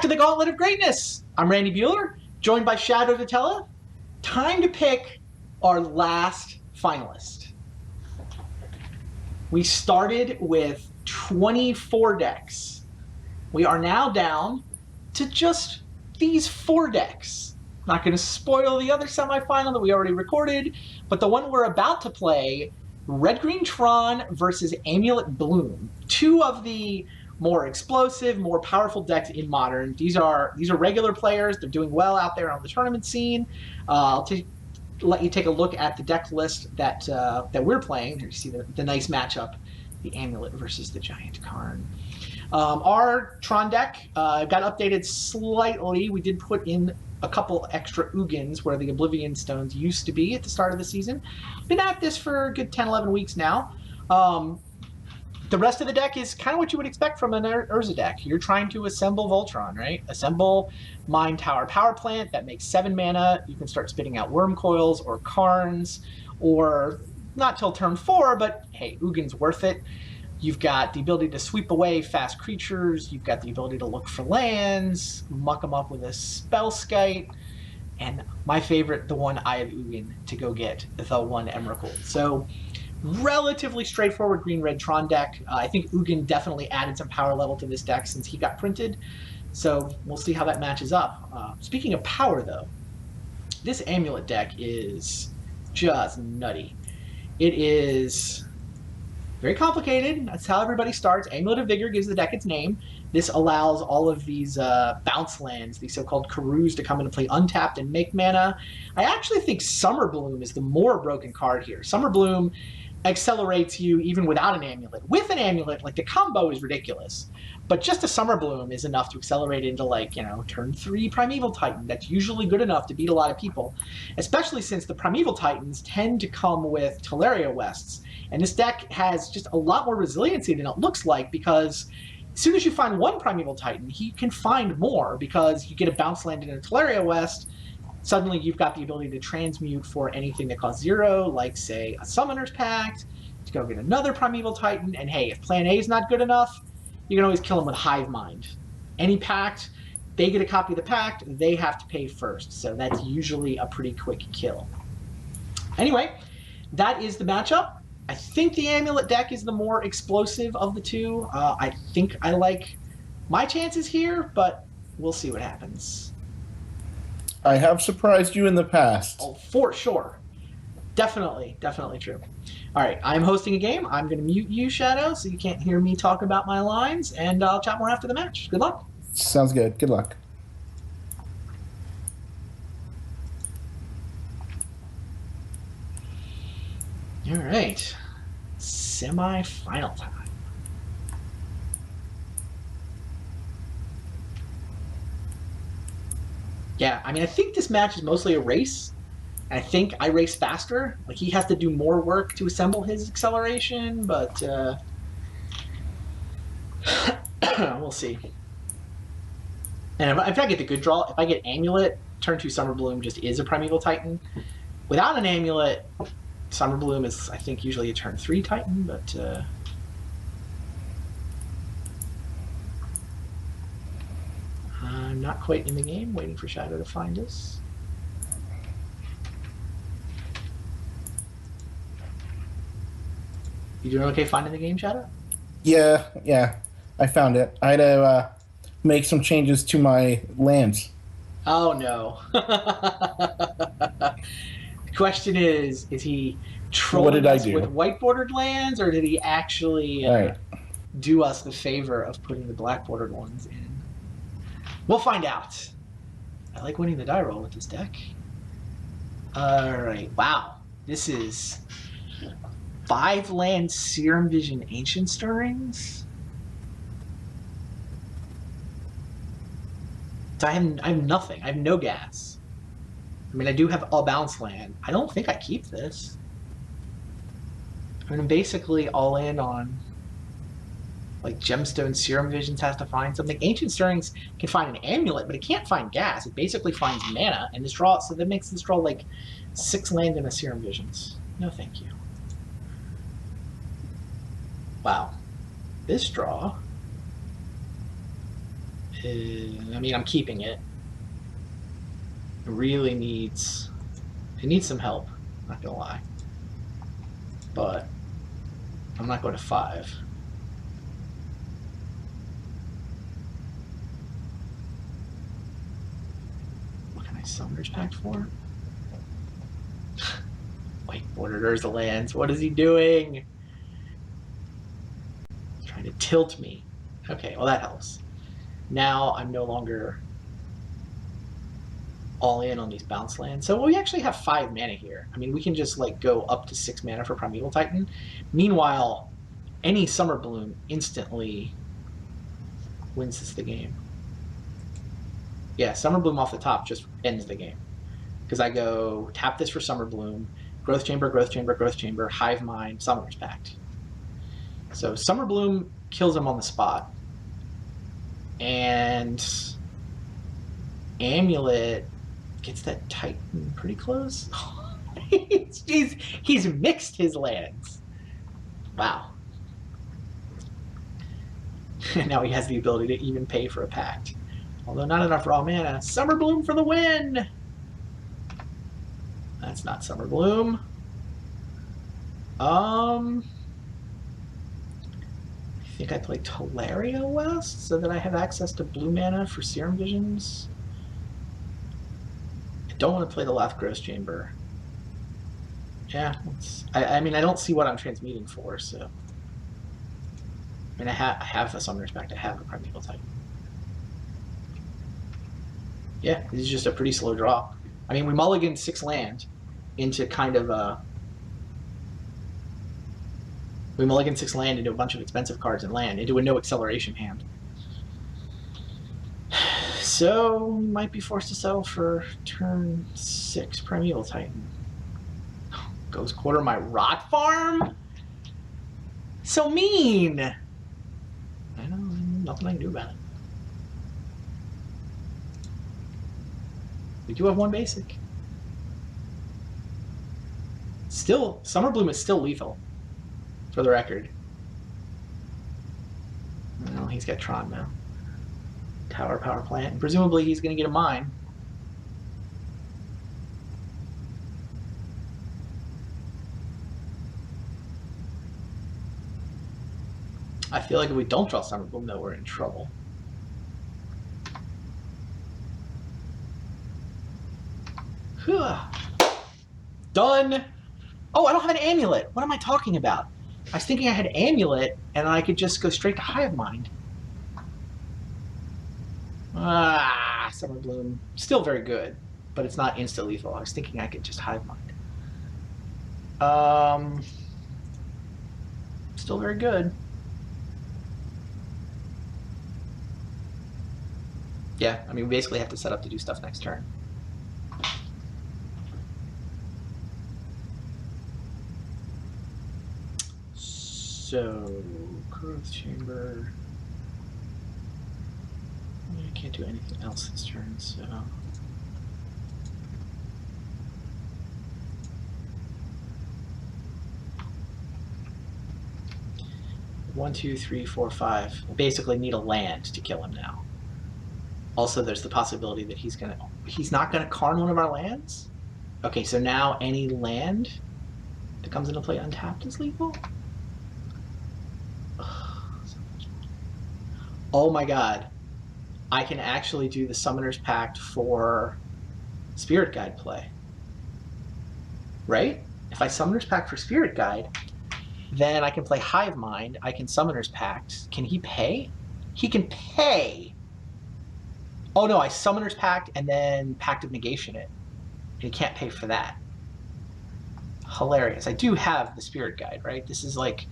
Back to the Gauntlet of Greatness. I'm Randy Buehler, joined by Shadow Datella. Time to pick our last finalist. We started with 24 decks. We are now down to just these 4 decks. Not going to spoil the other semifinal that we already recorded, but the one we're about to play, Red-Green Tron versus Amulet Bloom. 2 of the more explosive, more powerful decks in Modern. These are regular players. They're doing well out there on the tournament scene. I'll let you take a look at the deck list that we're playing. Here you see the nice matchup, the Amulet versus the Giant Karn. Our Tron deck got updated slightly. We did put in a couple extra Ugins where the Oblivion Stones used to be at the start of the season. Been at this for a good 10, 11 weeks now. The rest of the deck is kind of what you would expect from an Urza deck. You're trying to assemble Voltron, right? Assemble Mine Tower Power Plant that makes 7 mana. You can start spitting out Worm Coils or Karns, or not till turn 4, but hey, Ugin's worth it. You've got the ability to sweep away fast creatures. You've got the ability to look for lands, muck them up with a Spellskite, and my favorite, the one Eye of Ugin, to go get the 1 Emrakul. So relatively straightforward green-red Tron deck. I think Ugin definitely added some power level to this deck since he got printed, so we'll see how that matches up. Speaking of power, though, this Amulet deck is just nutty. It is very complicated. That's how everybody starts. Amulet of Vigor gives the deck its name. This allows all of these bounce lands, these so-called Karus, to come into play untapped and make mana. I actually think Summer Bloom is the more broken card here. Summer Bloom accelerates you even without an amulet. With an amulet, like, the combo is ridiculous, but just a Summer Bloom is enough to accelerate into, like, you know, turn 3 Primeval Titan. That's usually good enough to beat a lot of people, especially since the Primeval Titans tend to come with Teleria Wests, and this deck has just a lot more resiliency than it looks like, because as soon as you find 1 Primeval Titan, he can find more, because you get a bounce land in a Teleria West. Suddenly you've got the ability to transmute for anything that costs 0, like, say, a Summoner's Pact, to go get another Primeval Titan, and hey, if Plan A is not good enough, you can always kill him with Hive Mind. Any pact, they get a copy of the pact, they have to pay first, so that's usually a pretty quick kill. Anyway, that is the matchup. I think the Amulet deck is the more explosive of the 2. I think I like my chances here, but we'll see what happens. I have surprised you in the past. Oh, for sure. Definitely true. All right, I'm hosting a game. I'm going to mute you, Shadow, so you can't hear me talk about my lines, and I'll chat more after the match. Good luck. Sounds good. Good luck. All right. Semi-final time. Yeah, I mean, I think this match is mostly a race. And I think I race faster. Like, he has to do more work to assemble his acceleration, but we'll see. And if I get the good draw, if I get Amulet, turn 2 Summer Bloom just is a Primeval Titan. Without an Amulet, Summer Bloom is, I think, usually a turn 3 Titan, but I'm not quite in the game, waiting for Shadow to find us. You doing okay finding the game, Shadow? Yeah, I found it. I had to make some changes to my lands. Oh, no. The question is he trolling us with white-bordered lands, or did he actually do us the favor of putting the black-bordered ones in? We'll find out. I like winning the die roll with this deck. Alright, wow. This is 5-land Serum Vision Ancient Stirrings. So I have nothing. I have no gas. I mean, I do have a bounce land. I don't think I keep this. I mean, I'm basically all in on, like, Gemstone Serum Visions has to find something. Ancient Stirrings can find an amulet, but it can't find gas. It basically finds mana, and this draw, so that makes this draw like 6 land and a Serum Visions. No, thank you. Wow. This draw I mean, I'm keeping it. It really needs... It needs some help, not gonna lie. But I'm not going to 5. What can I Summoner's Pact for? Wait, Borderers the lands. What is he doing? He's trying to tilt me. Okay, well that helps. Now I'm no longer all in on these bounce lands. So we actually have 5 mana here. I mean, we can just like go up to 6 mana for Primeval Titan. Meanwhile, any Summer Bloom instantly wins this the game. Yeah, Summer Bloom off the top just ends the game. Because I go tap this for Summer Bloom, Growth Chamber, Growth Chamber, Growth Chamber, Hive Mind, Summoner's Pact. So Summer Bloom kills him on the spot. And Amulet gets that Titan pretty close. He's mixed his lands. Wow. Now he has the ability to even pay for a pact. Although not enough raw mana. Summer Bloom for the win! That's not Summer Bloom. I think I play Teleria West so that I have access to blue mana for Serum Visions. I don't want to play the Lath Growth Chamber. Yeah, I mean, I don't see what I'm transmuting for, so... I mean, I have a Summoner's Pact, I have a Primeval Titan. Yeah, this is just a pretty slow draw. I mean, we mulliganed 6 land into kind of a... We mulliganed 6 land into a bunch of expensive cards and land, into a no acceleration hand. So, we might be forced to settle for turn 6 Primeval Titan. Goes quarter my Rot Farm? So mean! I know, nothing I can do about it. We do have 1 basic. Still, Summer Bloom is still lethal, for the record. Well, he's got Tron now. Tower Power Plant. Presumably he's going to get a mine. I feel like if we don't draw Summer Bloom, though, we're in trouble. Done! Oh, I don't have an Amulet! What am I talking about? I was thinking I had Amulet, and I could just go straight to Hive Mind. Summer Bloom. Still very good, but it's not insta-lethal. I was thinking I could just Hive Mind. Still very good. Yeah, I mean, we basically have to set up to do stuff next turn. So, Growth Chamber. I can't do anything else this turn, so. One, two, three, four, five. I basically need a land to kill him now. Also, there's the possibility that he's not gonna Karn one of our lands? Okay, so now any land that comes into play untapped is lethal? Oh my god. I can actually do the Summoner's Pact for Spirit Guide play. Right? If I Summoner's Pact for Spirit Guide, then I can play Hive Mind, I can Summoner's Pact. Can he pay? He can pay! Oh no, I Summoner's Pact and then Pact of Negation it. And he can't pay for that. Hilarious. I do have the Spirit Guide, right? This is like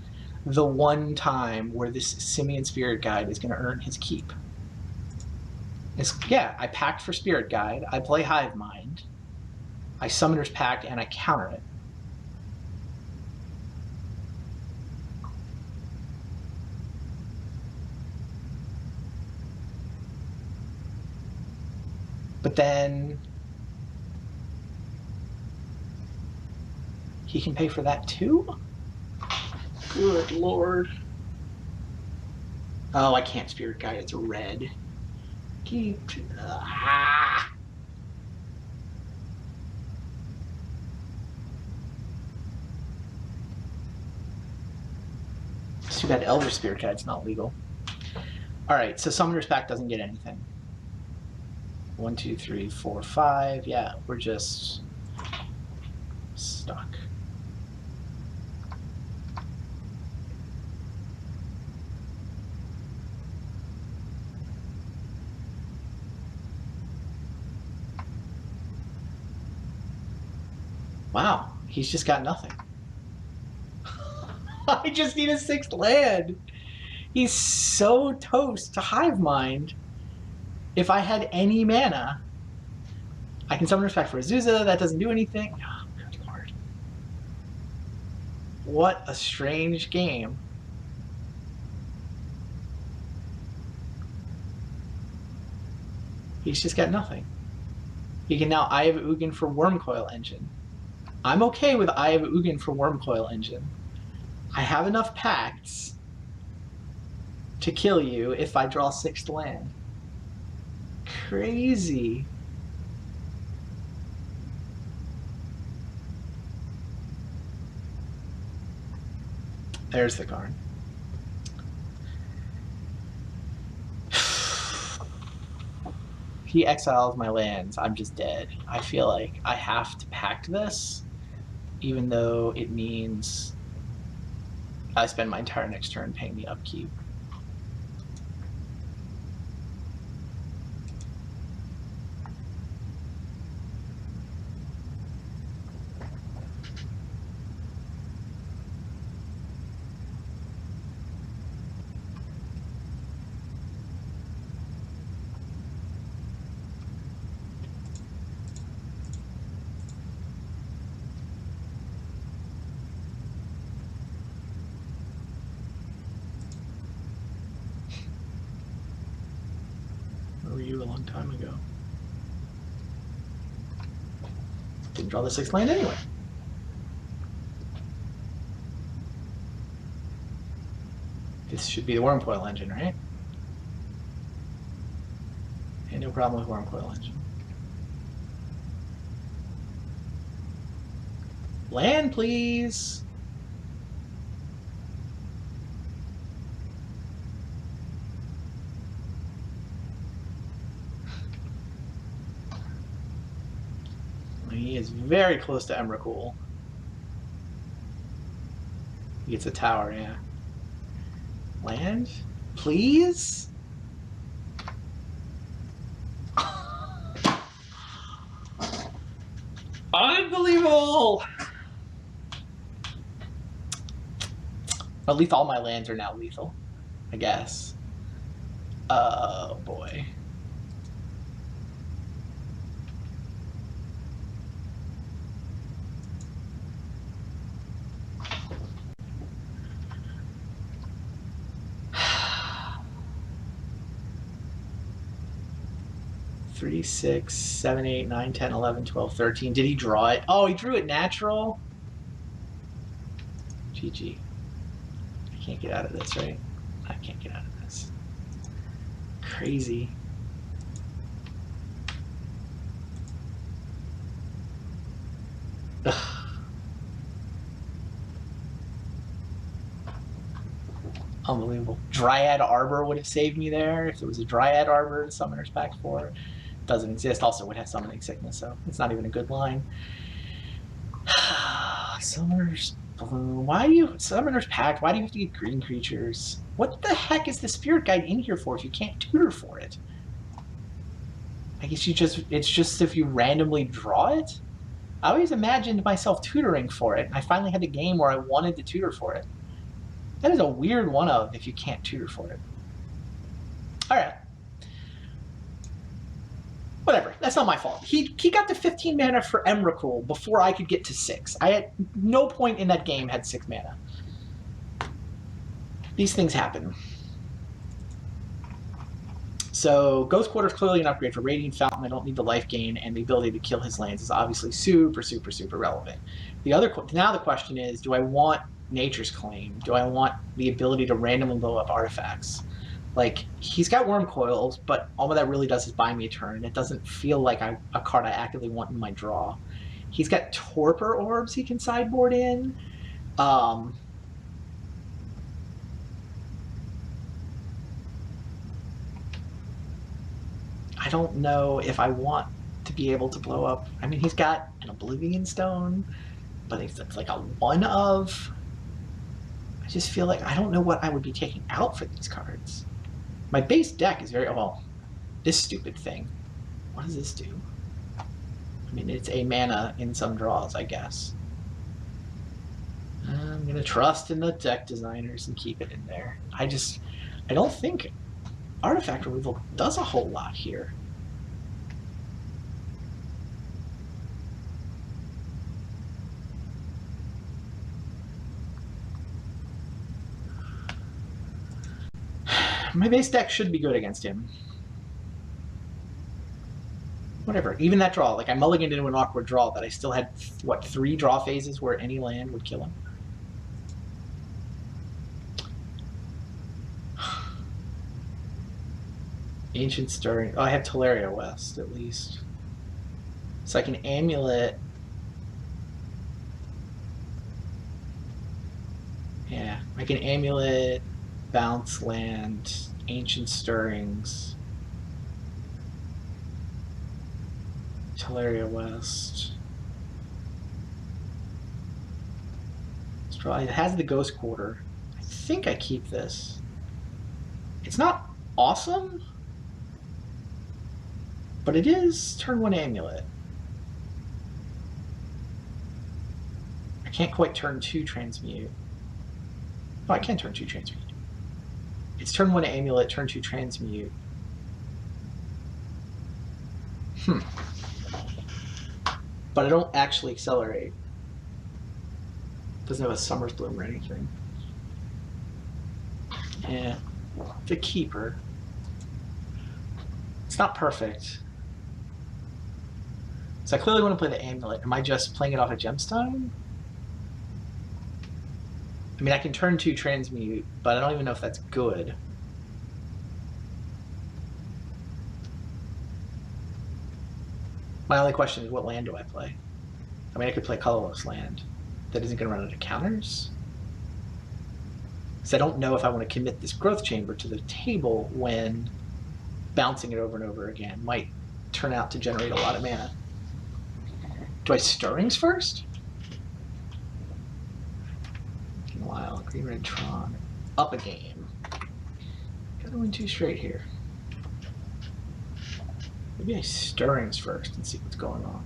the one time where this Simian Spirit Guide is going to earn his keep. Yeah, I packed for Spirit Guide, I play Hive Mind, I Summoner's Pact, and I counter it. But then he can pay for that too? Good lord. Oh, I can't Spirit Guide, it's a red. Keep. Ah. It's too bad Elder Spirit Guide's not legal. Alright, so Summoner's Pact doesn't get anything. 1, 2, 3, 4, 5. Yeah, we're just stuck. Wow, he's just got nothing. I just need a 6th land. He's so toast to Hive Mind. If I had any mana, I can summon Respect for Azusa. That doesn't do anything. Oh, good lord. What a strange game. He's just got nothing. He can now Eye of Ugin for Wormcoil Engine. I'm okay with Eye of Ugin for Wormcoil Engine. I have enough pacts to kill you if I draw 6th land. Crazy. There's the card. He exiles my lands. I'm just dead. I feel like I have to pact this, even though it means I spend my entire next turn paying the upkeep. Where were you a long time ago? Didn't draw the 6th land anyway. This should be the Wormcoil Engine, right? And no problem with Wormcoil Engine. Land, please! He is very close to Emrakul. He gets a tower, yeah. Land? Please? Unbelievable! At least all my lands are now lethal, I guess. Oh boy. Three, 6, 7, 8, 9, 10, 11, 12, 13. Did he draw it? Oh, he drew it natural? GG. I can't get out of this, right? I can't get out of this. Crazy. Ugh. Unbelievable. Dryad Arbor would have saved me there if there was a Dryad Arbor in Summoner's Pact 4. Doesn't exist. Also would have Summoning Sickness, so it's not even a good line. Summoner's Bloom. Why do you... Summoner's Pact, why do you have to get green creatures? What the heck is the Spirit Guide in here for if you can't tutor for it? I guess you just... It's just if you randomly draw it? I always imagined myself tutoring for it, and I finally had a game where I wanted to tutor for it. That is a weird one of if you can't tutor for it. Alright. Whatever, that's not my fault. He got to 15 mana for Emrakul before I could get to 6. I at no point in that game had 6 mana. These things happen. So Ghost Quarter is clearly an upgrade for Radiant Fountain. I don't need the life gain, and the ability to kill his lands is obviously super, super, super relevant. Now the question is, do I want Nature's Claim? Do I want the ability to randomly blow up artifacts? Like, he's got Worm Coils, but all that really does is buy me a turn, and it doesn't feel like a card I actively want in my draw. He's got Torpor Orbs he can sideboard in. I don't know if I want to be able to blow up. I mean, he's got an Oblivion Stone, but it's like a one of. I just feel like I don't know what I would be taking out for these cards. My base deck is very, well, this stupid thing. What does this do? I mean, it's a mana in some draws, I guess. I'm going to trust in the deck designers and keep it in there. I don't think Artifact Removal does a whole lot here. My base deck should be good against him. Whatever. Even that draw, like I mulliganed into an awkward draw that I still had, what, 3 draw phases where any land would kill him? Ancient Stirring. Oh, I have Teleria West, at least. So I can Amulet. Yeah, I can Amulet, Bounce Land, Ancient Stirrings, Teleria West. It has the Ghost Quarter. I think I keep this. It's not awesome, but it is turn 1 Amulet. I can't quite turn 2 Transmute. Oh, I can turn 2 Transmute. It's turn 1 Amulet, turn 2 Transmute. But I don't actually accelerate. Doesn't have a Summer's Bloom or anything. Yeah, the Keeper. It's not perfect. So I clearly want to play the Amulet. Am I just playing it off a Gemstone? I mean, I can turn 2 Transmute, but I don't even know if that's good. My only question is, what land do I play? I mean, I could play Colorless Land. That isn't going to run out of counters. So I don't know if I want to commit this Growth Chamber to the table when bouncing it over and over again might turn out to generate a lot of mana. Do I Stirrings first? In a while, Green Red Tron. Up a game. Gotta win 2 straight here. Maybe I Stirrings first and see what's going on.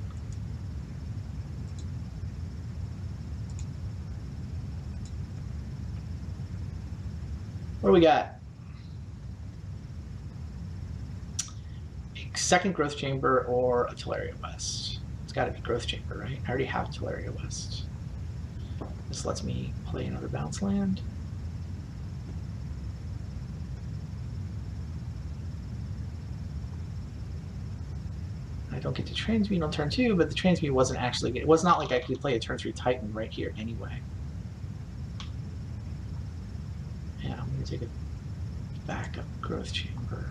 What do we got? A second Growth Chamber or a Teleria West? It's got to be Growth Chamber, right? I already have Teleria West. This lets me play another bounce land. I don't get to Transmute on turn 2, but the Transmute wasn't actually good. It was not like I could play a turn 3 Titan right here anyway. Yeah, I'm going to take a backup Growth Chamber.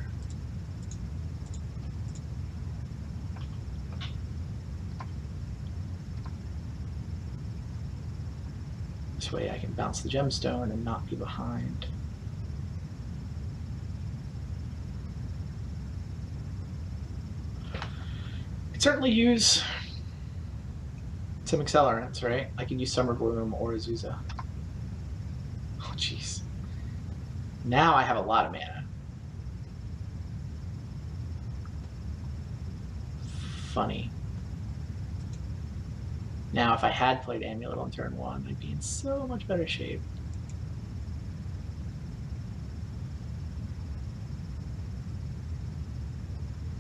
This way I can bounce the Gemstone and not be behind. I could certainly use some accelerants, right? I could use Summer Bloom or Azusa. Oh, jeez. Now I have a lot of mana. Funny. Now, if I had played Amulet on turn 1, I'd be in so much better shape.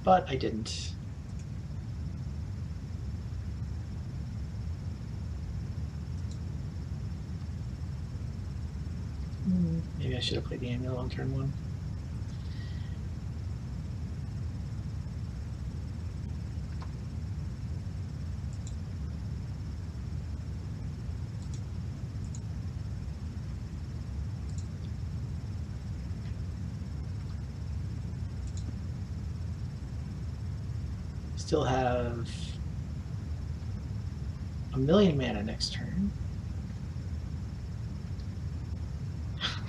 But I didn't. Maybe I should have played the Amulet on turn 1. still have a million mana next turn.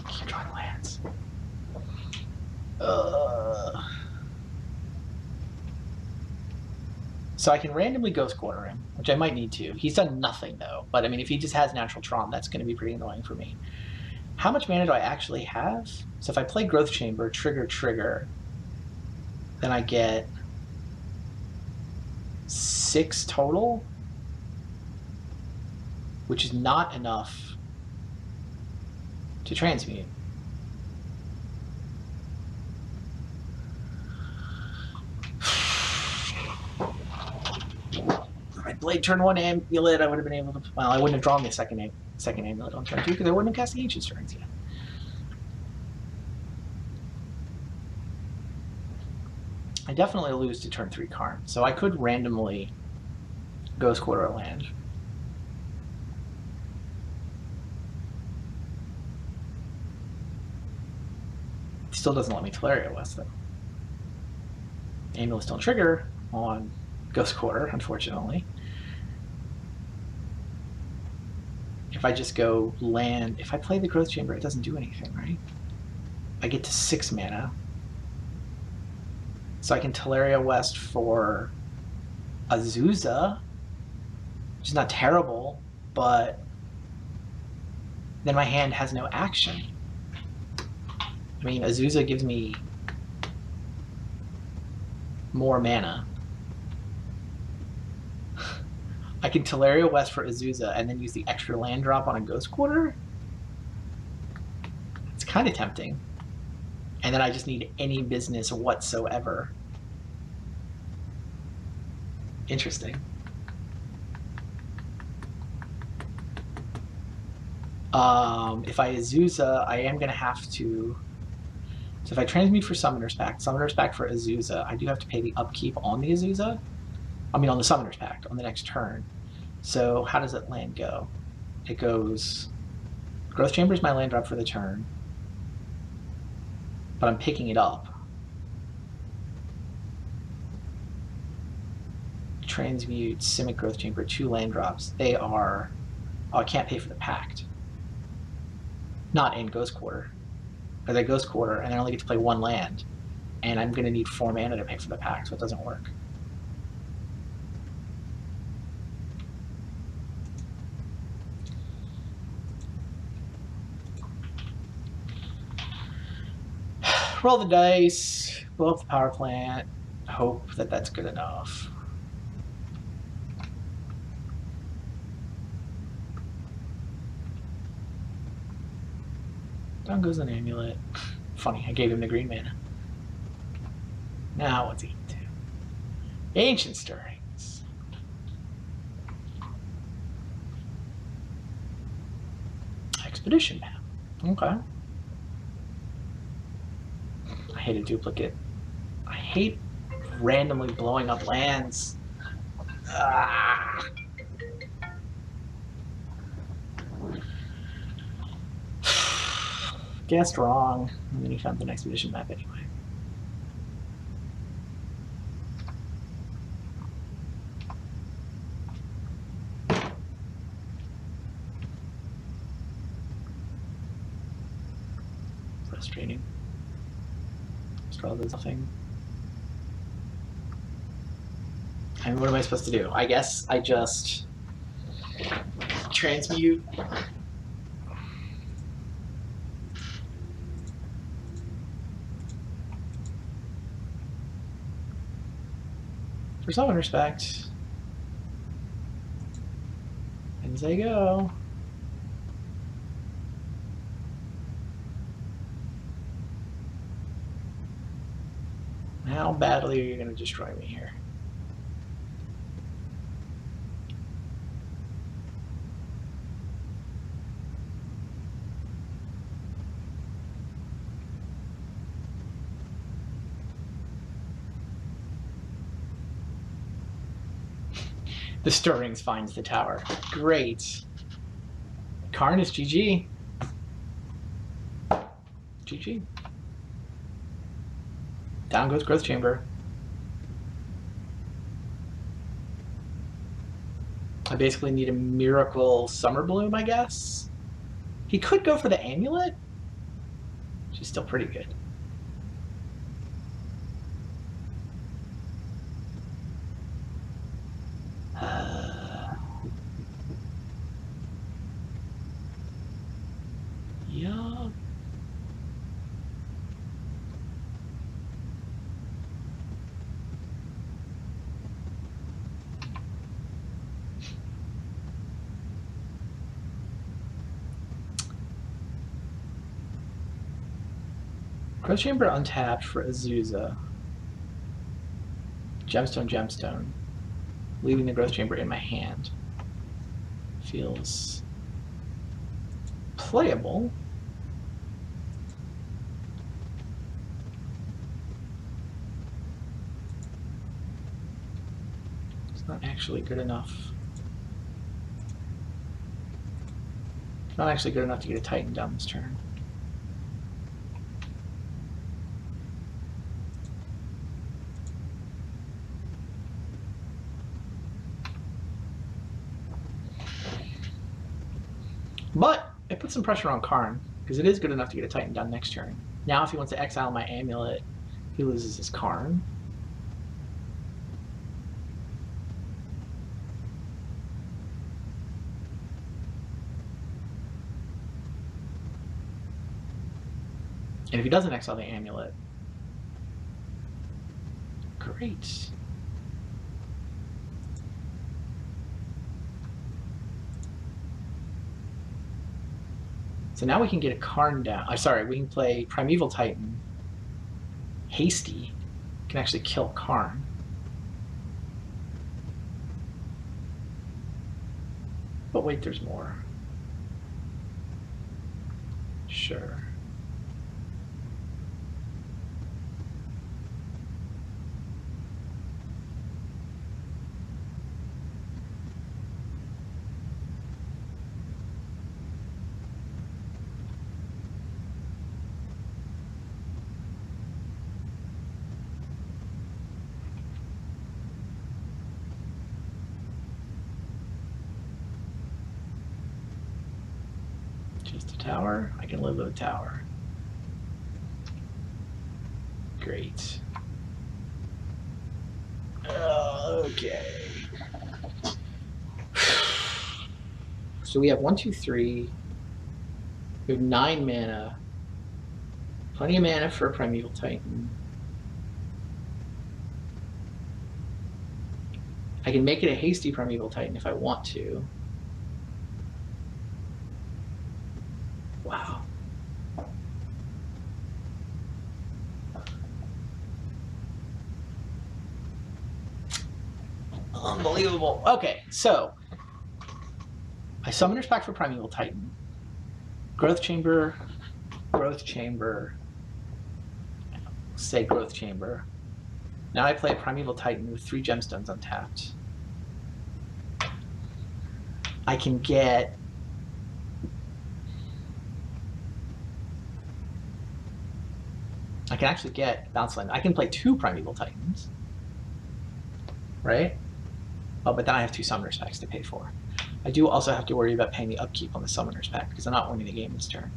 Keep drawing lands. So I can randomly Ghost Quarter him, which I might need to. He's done nothing, though. But, I mean, if he just has natural Tron, that's going to be pretty annoying for me. How much mana do I actually have? So if I play Growth Chamber, trigger, then I get 6 total, which is not enough to transmute. If I played turn 1 Amulet, I would have been able to. Well, I wouldn't have drawn the second Amulet on turn 2 because I wouldn't have cast the Ancient Stirrings yet. I definitely lose to turn 3 Karn, so I could randomly Ghost Quarter a land. Still doesn't let me Teleria West, though. Amulets don't trigger on Ghost Quarter, unfortunately. If I just go land, if I play the Growth Chamber, it doesn't do anything, right? I get to 6 mana. So I can Teleria West for Azusa, which is not terrible, but then my hand has no action. I mean, Azusa gives me more mana. I can Teleria West for Azusa and then use the extra land drop on a Ghost Quarter? It's kind of tempting. And then I just need any business whatsoever. Interesting. If I Azusa, I am going to have to... So if I transmute for Summoner's Pact for Azusa, I do have to pay the upkeep on the Azusa. I mean, on the Summoner's Pact, on the next turn. So how does that land go? It goes... Growth Chamber is my land drop for the turn. But I'm picking it up. Transmute, Simic Growth Chamber, 2 land drops. They are... Oh, I can't pay for the Pact. Not in Ghost Quarter. Because I Ghost Quarter, and I only get to play 1 land. And I'm going to need 4 mana to pay for the Pact, so it doesn't work. Roll the dice, blow up the power plant, hope that that's good enough. Down goes an Amulet. Funny, I gave him the green mana. Now what's he do? Ancient Stirrings. Expedition map. Okay. I hate a duplicate. I hate randomly blowing up lands. Ah. Guessed wrong. And then he found the expedition map anyway. Frustrating. Straw does nothing. I mean, what am I supposed to do? I guess I just transmute. For some respect. And they go. How badly are you going to destroy me here? The Stirrings finds the tower. Great. Karn is GG. GG. Down goes Growth Chamber. I basically need a miracle Summer Bloom, I guess. He could go for the Amulet, which is still pretty good. Yeah. Growth Chamber untapped for Azusa. Gemstone, Gemstone. Leaving the Growth Chamber in my hand. Feels playable. It's not actually good enough. It's not actually good enough to get a Titan down this turn. But it puts some pressure on Karn, because it is good enough to get a Titan down next turn. Now if he wants to exile my Amulet, he loses his Karn. And if he doesn't exile the Amulet, great. So now we can get a Karn down. I'm sorry, we can play Primeval Titan. Hasty can actually kill Karn. But wait, there's more. Sure. Just a tower? I can live with a tower. Great. Okay. So we have 1, 2, 3. We have 9 mana. Plenty of mana for a Primeval Titan. I can make it a hasty Primeval Titan if I want to. Wow. Unbelievable. Okay, so I Summoner's Pact for Primeval Titan. Growth Chamber, Growth Chamber, say Growth Chamber. Now I play a Primeval Titan with 3 gemstones untapped. I can get actually get Bounce Land. I can play 2 Primeval Titans. Right? Oh, but then I have 2 Summoner's Packs to pay for. I do also have to worry about paying the upkeep on the Summoner's Pack because I'm not winning the game this turn.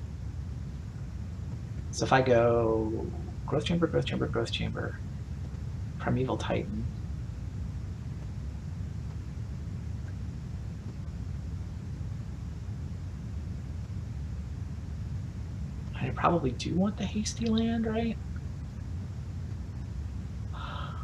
So if I go Growth Chamber, Growth Chamber, Growth Chamber, Primeval Titan. I probably do want the hasty land, right? Wow.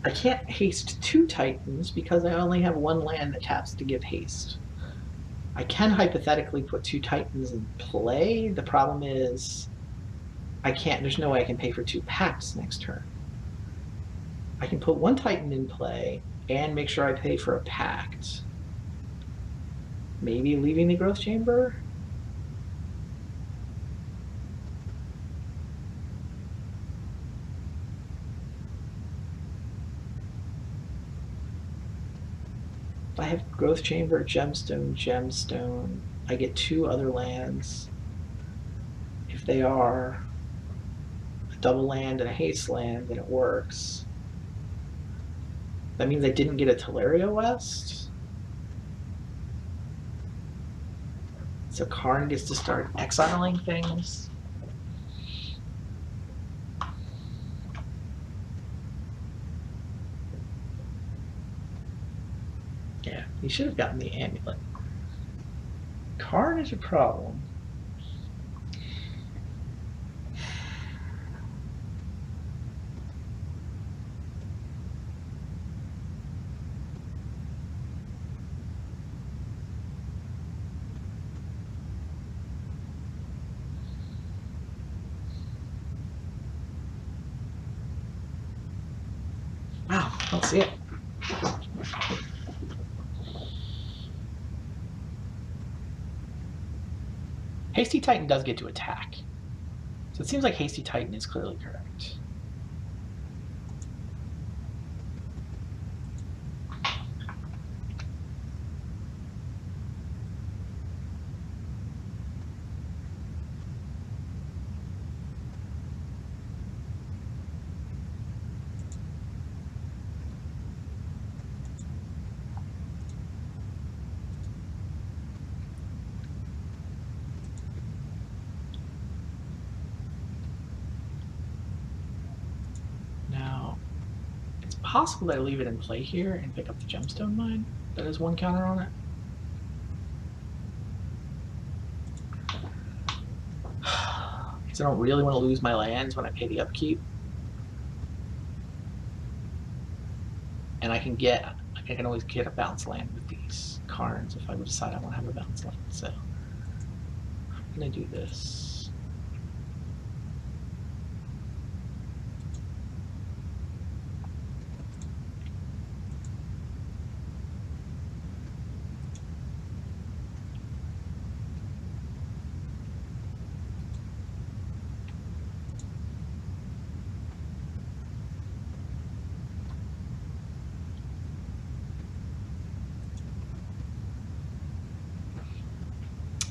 I can't haste 2 Titans because I only have 1 land that taps to give haste. I can hypothetically put 2 Titans in play. The problem is I can't, there's no way I can pay for 2 packs next turn. I can put 1 Titan in play and make sure I pay for a pact. Maybe leaving the Growth Chamber? I have Growth Chamber, Gemstone, Gemstone. I get 2 other lands. If they are a double land and a haste land, then it works. That means I didn't get a Teleria West. So Karn gets to start exiling things. Yeah, he should have gotten the amulet. Karn is a problem. Wow, I don't see it. Hasty Titan does get to attack. So it seems like Hasty Titan is clearly correct. Now, it's possible that I leave it in play here and pick up the Gemstone Mine. That is 1 counter on it. Because I don't really want to lose my lands when I pay the upkeep. And I can always get a bounce land with these Karns if I decide I want to have a bounce land. So I'm going to do this.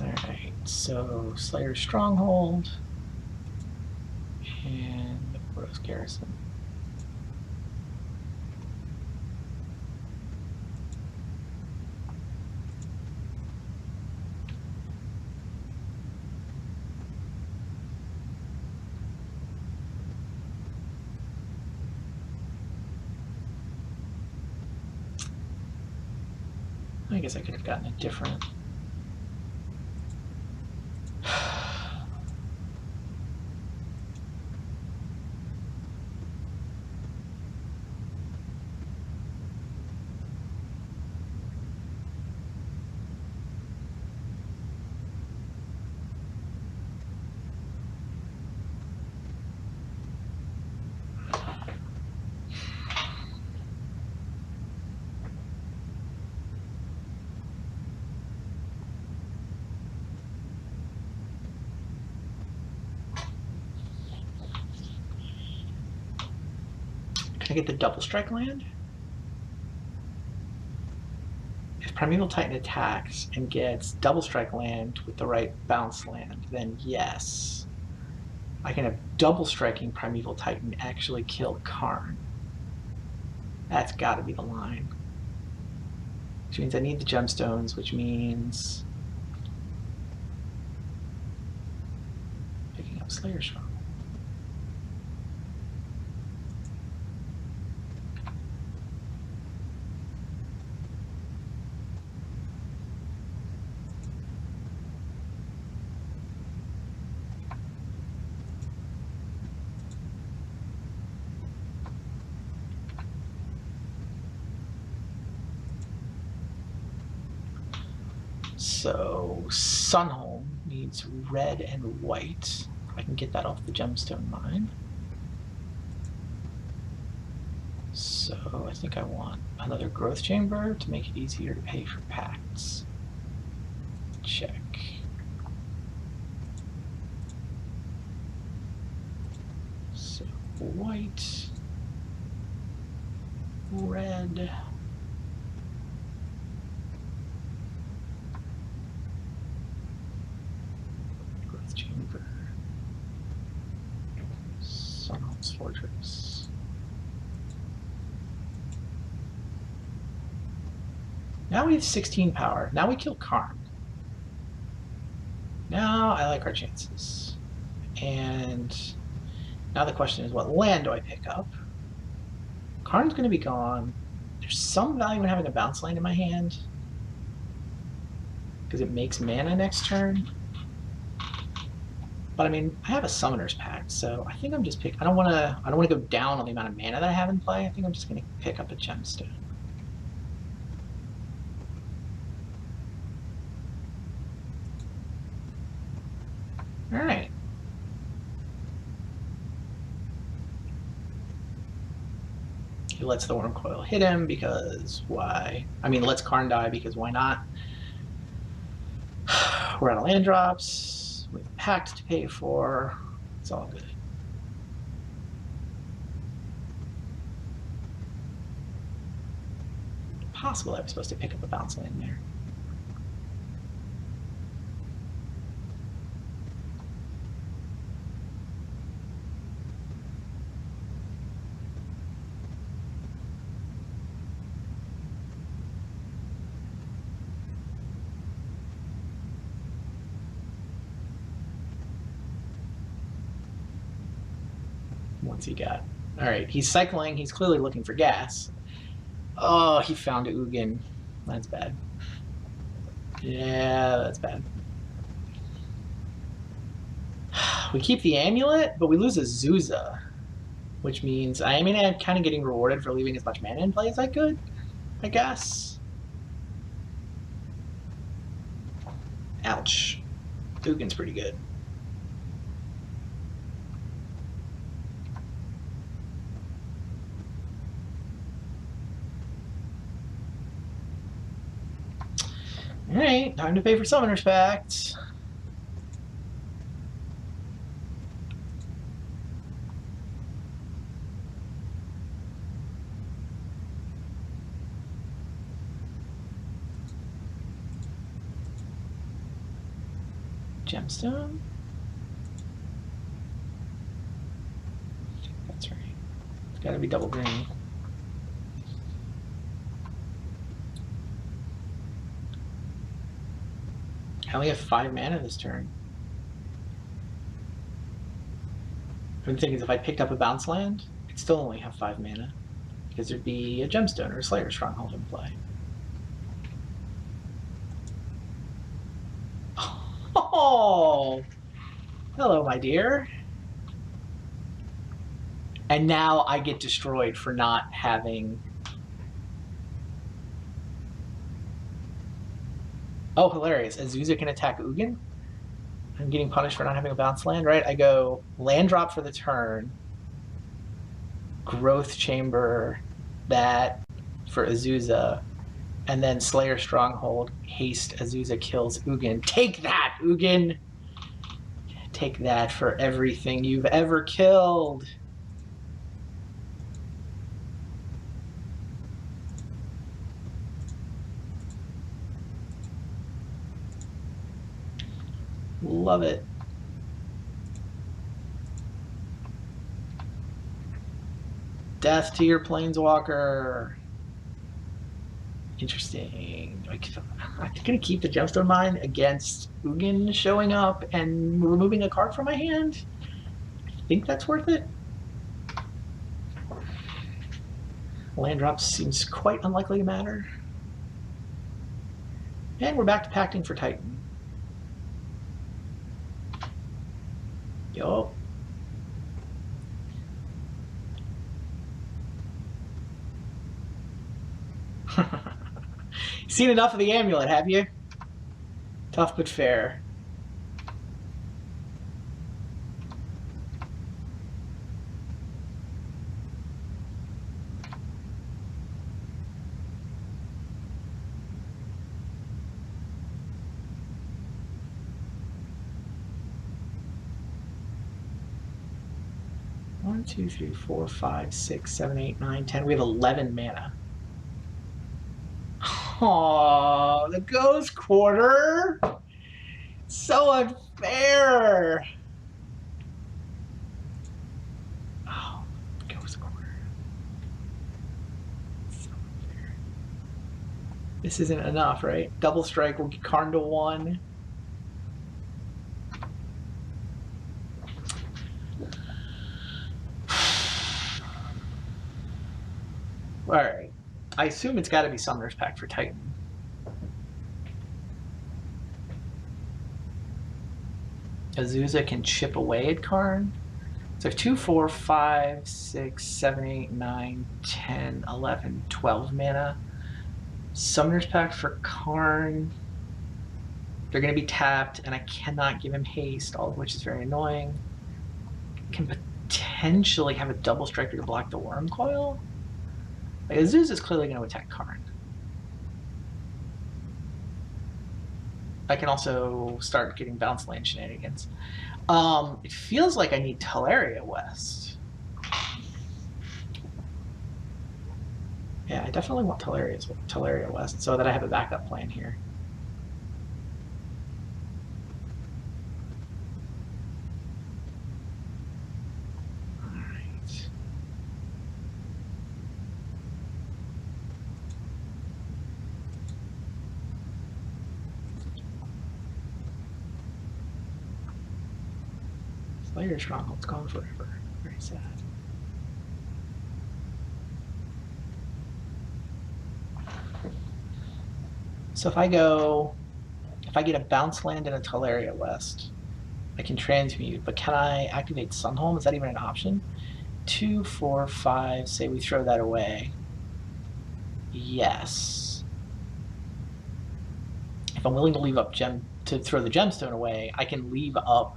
Alright, so Slayer's Stronghold and the Boros Garrison. I guess I could have gotten a different. Can I get the double strike land? If Primeval Titan attacks and gets double strike land with the right bounce land, then yes. I can have double striking Primeval Titan actually kill Karn. That's got to be the line. Which means I need the gemstones, which means picking up Slayer's Stronghold. So Sunholm needs red and white. I can get that off the gemstone mine. So I think I want another growth chamber to make it easier to pay for pacts. Check. So white, red. Fortress. Now we have 16 power. Now we kill Karn. Now I like our chances. And now the question is, what land do I pick up? Karn's going to be gone. There's some value in having a bounce land in my hand because it makes mana next turn. But I mean, I have a Summoner's Pact, so I think I'm just I don't want to go down on the amount of mana that I have in play. I think I'm just going to pick up a gemstone. All right. He lets the Worm Coil hit him because why? I mean, lets Karn die because why not? We're out of land drops. We have a pact to pay for. It's all good. Possible I was supposed to pick up a bounce land there. What's he got? All right, he's cycling. He's clearly looking for gas. Oh, he found Ugin. That's bad. Yeah, that's bad. We keep the amulet, but we lose Azusa, which means I mean I'm kind of getting rewarded for leaving as much mana in play as I could, I guess. Ouch. Ugin's pretty good. Alright, time to pay for Summoner's Pact. Gemstone? That's right. It's gotta be double green. I only have 5 mana this turn. I'm thinking if I picked up a bounce land, I'd still only have 5 mana. Because there'd be a gemstone or a Slayer Stronghold in play. Oh! Hello, my dear. And now I get destroyed for not having... Oh, hilarious. Azusa can attack Ugin? I'm getting punished for not having a bounce land, right? I go land drop for the turn, growth chamber that for Azusa, and then Slayer Stronghold, haste Azusa kills Ugin. Take that, Ugin! Take that for everything you've ever killed. Love it. Death to your Planeswalker. Interesting. I'm going to keep the Gemstone Mine against Ugin showing up and removing a card from my hand. I think that's worth it. Land drops seems quite unlikely to matter. And we're back to pacting for Titan. Yo. Seen enough of the amulet, have you? Tough but fair. One, 2, 3, 4, 5, 6, 7, 8, 9, 10. We have 11 mana. Oh, the Ghost Quarter! So unfair! Oh, This isn't enough, right? Double strike will get Karn to 1. Alright. I assume it's got to be Summoner's Pact for Titan. Azusa can chip away at Karn. So 2, 4, 5, 6, 7, 8, 9, 10, 11, 12 mana. Summoner's Pact for Karn. They're going to be tapped, and I cannot give him haste, all of which is very annoying. Can potentially have a double striker to block the Worm Coil. Like, Azusa is clearly going to attack Karn. I can also start getting bounce land shenanigans. It feels like I need Teleria West. Yeah, I definitely want Teleria West so that I have a backup plan here. Alright. Slayer Stronghold's gone forever. Very sad. So if I get a bounce land and a Teleria West, I can transmute, but can I activate Sunholm? Is that even an option? 2, 4, 5, say we throw that away. Yes. If I'm willing to leave up to throw the gemstone away, I can leave up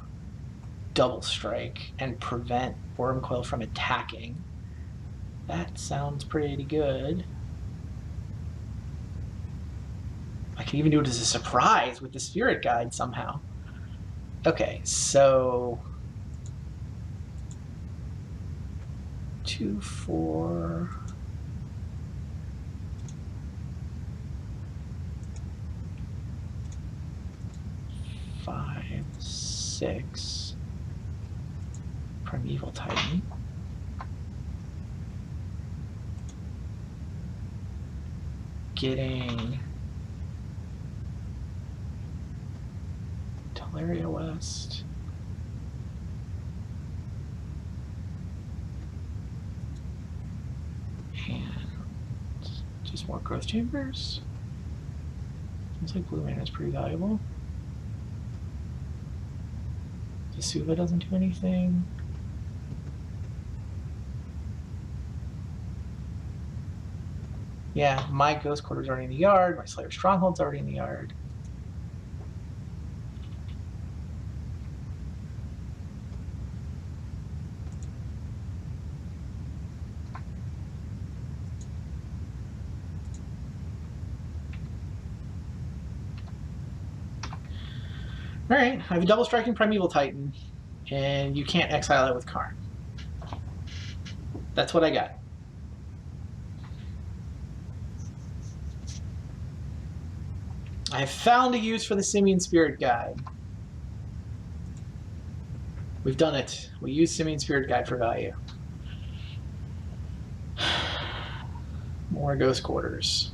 double strike and prevent Wormcoil from attacking. That sounds pretty good. I can even do it as a surprise with the Spirit Guide somehow. Okay, so 2, 4. Five, 6. Primeval Titan. Getting Teleria West. And just more growth chambers. Seems like blue mana is pretty valuable. Yasuva doesn't do anything. Yeah, my Ghost Quarter's already in the yard. My Slayer Stronghold's already in the yard. Alright, I have a double striking Primeval Titan, and you can't exile it with Karn. That's what I got. I have found a use for the Simian Spirit Guide. We've done it. We use Simian Spirit Guide for value. More Ghost Quarters.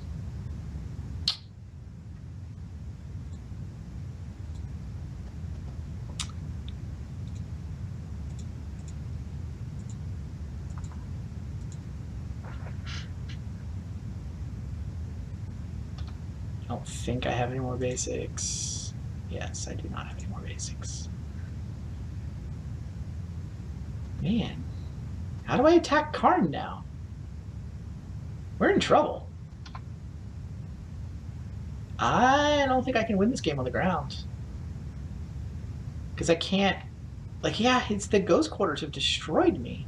I don't think I have any more basics. Yes, I do not have any more basics. Man, how do I attack Karn now? We're in trouble. I don't think I can win this game on the ground. Because I can't... Like, yeah, it's the Ghost Quarters have destroyed me.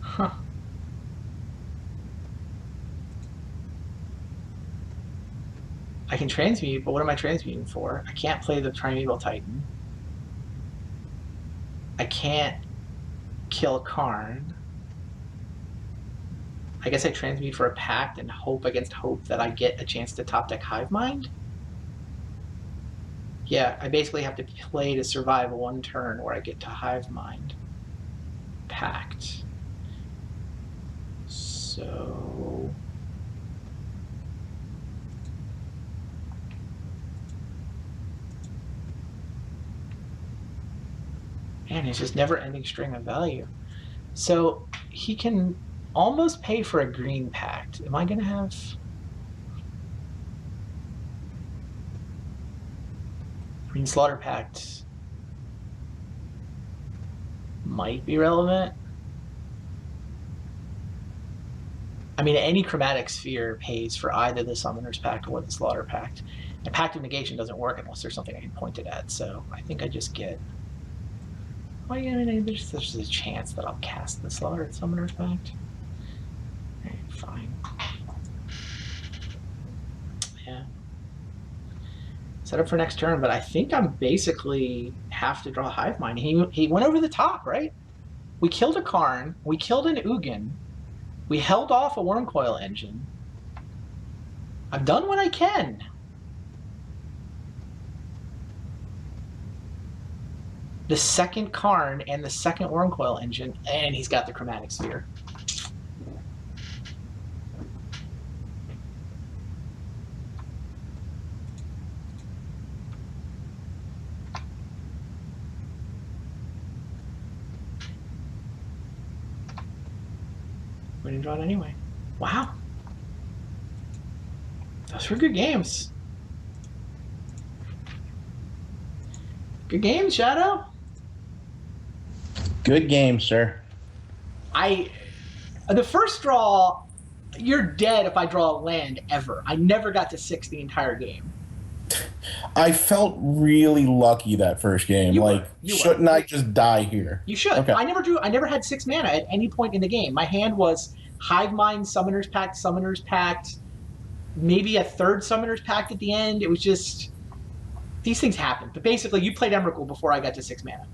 Huh. I can transmute, but what am I transmuting for? I can't play the Primeval Titan. I can't kill Karn. I guess I transmute for a Pact and hope against hope that I get a chance to top deck Hive Mind. Yeah, I basically have to play to survive one turn where I get to Hive Mind Pact. So... Man, it's just never-ending string of value. So he can almost pay for a green pact. Am I going to have... Green Slaughter Pact might be relevant. I mean, any chromatic sphere pays for either the Summoner's Pact or the Slaughter Pact. And Pact of Negation doesn't work unless there's something I can point it at, so I think I just get... Well, yeah, I mean, there's a chance that I'll cast the Slaughtered Summoner's Pact. Alright, fine. Yeah. Set up for next turn, but I think I'm basically have to draw Hive Mind. He went over the top, right? We killed a Karn, we killed an Ugin, we held off a Wormcoil Engine. I've done what I can. The second Karn and the second Wormcoil Engine, and he's got the Chromatic Sphere. We didn't draw it anyway. Wow. Those were good games. Good games, Shadow. Good game, sir. The first draw, you're dead if I draw a land ever. I never got to 6 the entire game. I felt really lucky that first game. Shouldn't I just die here? You should. Okay. I never had 6 mana at any point in the game. My hand was Hive Mind, Summoner's Pact, maybe a third Summoner's Pact at the end. It was just... These things happen. But basically, you played Emrakul before I got to 6 mana.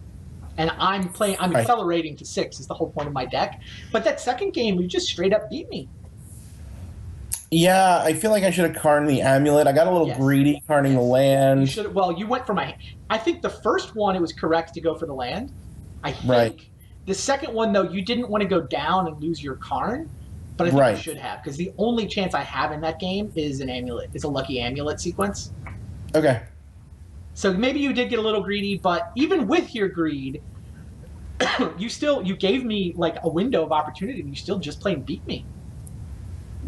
And I'm accelerating to 6 is the whole point of my deck. But that second game, you just straight up beat me. Yeah, I feel like I should have carned the Amulet. I got a little greedy carning the land. You should. Well, you went for my... I think the first one, it was correct to go for the land. I think. Right. The second one, though, you didn't want to go down and lose your Karn. But I think you should have. Because the only chance I have in that game is an Amulet. It's a lucky Amulet sequence. Okay. So maybe you did get a little greedy, but even with your greed, you gave me like a window of opportunity and you still just plain beat me.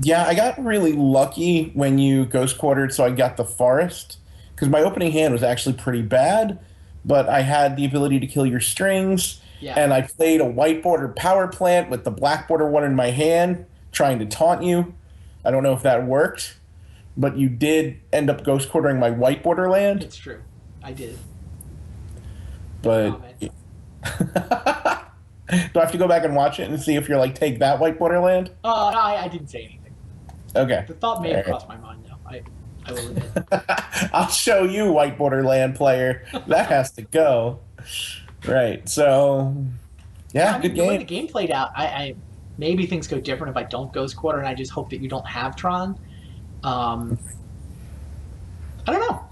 Yeah, I got really lucky when you ghost quartered, so I got the forest. Because my opening hand was actually pretty bad, but I had the ability to kill your strings, and I played a white border power plant with the black border one in my hand, trying to taunt you. I don't know if that worked, but you did end up ghost quartering my white border land. It's true. I did. But do I have to go back and watch it and see if you're like, take that white border land? I didn't say anything. Okay. The thought may have crossed my mind, though. I will admit. I'll show you, white border land player. That has to go. Right. So, yeah, good game. The way the game played out, I maybe things go different if I don't ghost quarter, and I just hope that you don't have Tron. I don't know.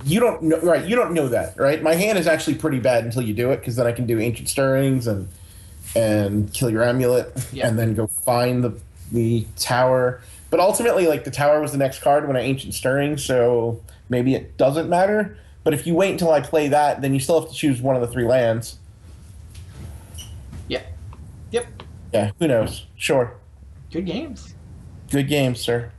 You don't know, right? You don't know that, right? My hand is actually pretty bad until you do it, because then I can do Ancient Stirrings and kill your Amulet, and then go find the tower. But ultimately, like, the tower was the next card when I Ancient Stirring, so maybe it doesn't matter. But if you wait until I play that, then you still have to choose one of the 3 lands. Yeah. Yep. Yeah. Who knows? Sure. Good games. Good games, sir.